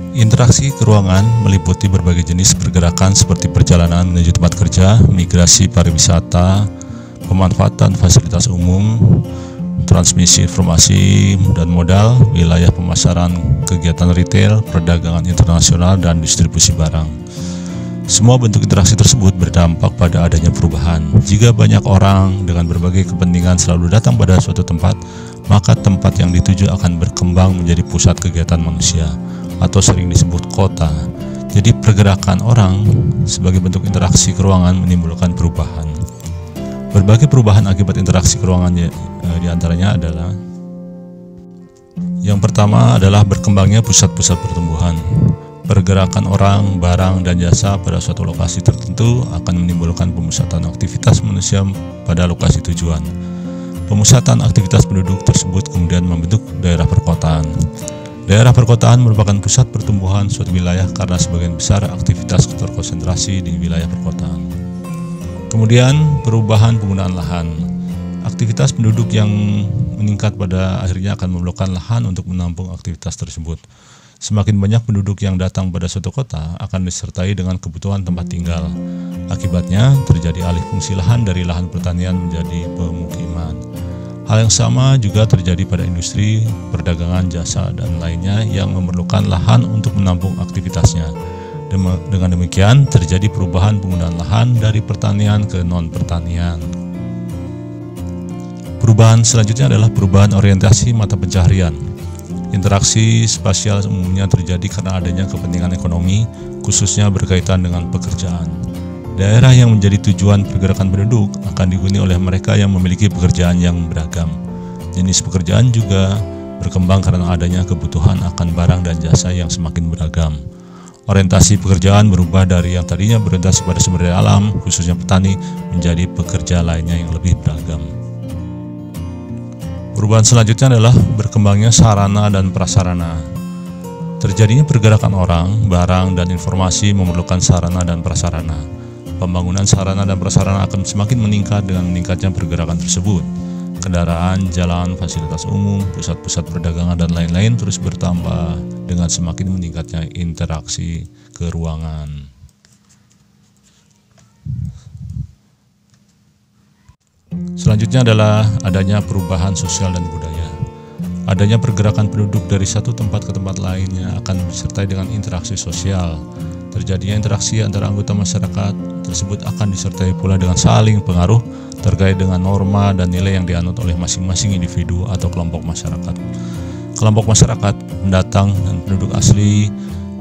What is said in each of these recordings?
Interaksi keruangan meliputi berbagai jenis pergerakan seperti perjalanan menuju tempat kerja, migrasi pariwisata, pemanfaatan fasilitas umum, transmisi informasi dan modal, wilayah pemasaran, kegiatan retail, perdagangan internasional, dan distribusi barang. Semua bentuk interaksi tersebut berdampak pada adanya perubahan. Jika banyak orang dengan berbagai kepentingan selalu datang pada suatu tempat, maka tempat yang dituju akan berkembang menjadi pusat kegiatan manusia, atau sering disebut kota. Jadi pergerakan orang sebagai bentuk interaksi keruangan menimbulkan perubahan. Berbagai perubahan akibat interaksi keruangan diantaranya adalah: yang pertama adalah berkembangnya pusat-pusat pertumbuhan. Pergerakan orang, barang, dan jasa pada suatu lokasi tertentu akan menimbulkan pemusatan aktivitas manusia pada lokasi tujuan. Pemusatan aktivitas penduduk tersebut kemudian membentuk daerah perkotaan. Daerah perkotaan merupakan pusat pertumbuhan suatu wilayah karena sebagian besar aktivitas terkonsentrasi di wilayah perkotaan. Kemudian perubahan penggunaan lahan. Aktivitas penduduk yang meningkat pada akhirnya akan memerlukan lahan untuk menampung aktivitas tersebut. Semakin banyak penduduk yang datang pada suatu kota akan disertai dengan kebutuhan tempat tinggal. Akibatnya terjadi alih fungsi lahan dari lahan pertanian menjadi pemukiman. Hal yang sama juga terjadi pada industri, perdagangan, jasa, dan lainnya yang memerlukan lahan untuk menampung aktivitasnya. Dengan demikian terjadi perubahan penggunaan lahan dari pertanian ke non-pertanian. Perubahan selanjutnya adalah perubahan orientasi mata pencaharian. Interaksi spasial umumnya terjadi karena adanya kepentingan ekonomi, khususnya berkaitan dengan pekerjaan. Daerah yang menjadi tujuan pergerakan penduduk akan dihuni oleh mereka yang memiliki pekerjaan yang beragam. Jenis pekerjaan juga berkembang karena adanya kebutuhan akan barang dan jasa yang semakin beragam. Orientasi pekerjaan berubah dari yang tadinya berorientasi pada sumber daya alam, khususnya petani, menjadi pekerja lainnya yang lebih beragam. Perubahan selanjutnya adalah berkembangnya sarana dan prasarana. Terjadinya pergerakan orang, barang, dan informasi memerlukan sarana dan prasarana. Pembangunan sarana dan prasarana akan semakin meningkat dengan meningkatnya pergerakan tersebut. Kendaraan, jalan, fasilitas umum, pusat-pusat perdagangan, dan lain-lain terus bertambah dengan semakin meningkatnya interaksi keruangan. Selanjutnya adalah adanya perubahan sosial dan budaya. Adanya pergerakan penduduk dari satu tempat ke tempat lainnya akan disertai dengan interaksi sosial. Terjadinya interaksi antara anggota masyarakat tersebut akan disertai pula dengan saling pengaruh terkait dengan norma dan nilai yang dianut oleh masing-masing individu atau kelompok masyarakat. Kelompok masyarakat, pendatang, dan penduduk asli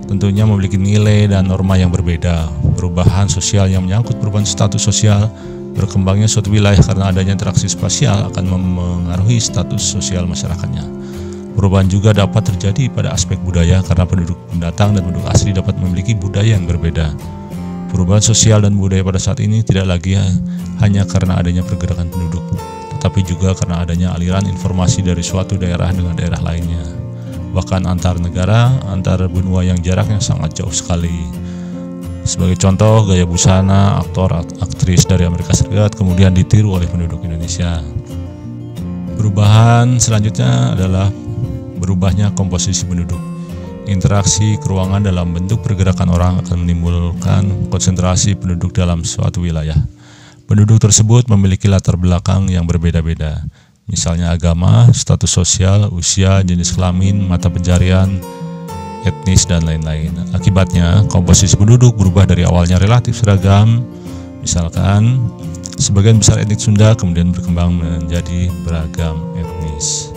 tentunya memiliki nilai dan norma yang berbeda. Perubahan sosial yang menyangkut perubahan status sosial. Berkembangnya suatu wilayah karena adanya interaksi spasial akan memengaruhi status sosial masyarakatnya. Perubahan juga dapat terjadi pada aspek budaya karena penduduk pendatang dan penduduk asli dapat memiliki budaya yang berbeda. Perubahan sosial dan budaya pada saat ini tidak lagi hanya karena adanya pergerakan penduduk, tetapi juga karena adanya aliran informasi dari suatu daerah dengan daerah lainnya. Bahkan antar negara, antar benua yang jaraknya sangat jauh sekali. Sebagai contoh, gaya busana aktor-aktris dari Amerika Serikat kemudian ditiru oleh penduduk Indonesia. Perubahan selanjutnya adalah berubahnya komposisi penduduk. Interaksi keruangan dalam bentuk pergerakan orang akan menimbulkan konsentrasi penduduk dalam suatu wilayah. Penduduk tersebut memiliki latar belakang yang berbeda-beda, misalnya agama, status sosial, usia, jenis kelamin, mata pencarian, etnis, dan lain-lain. Akibatnya, komposisi penduduk berubah dari awalnya relatif seragam. Misalkan, sebagian besar etnis Sunda kemudian berkembang menjadi beragam etnis.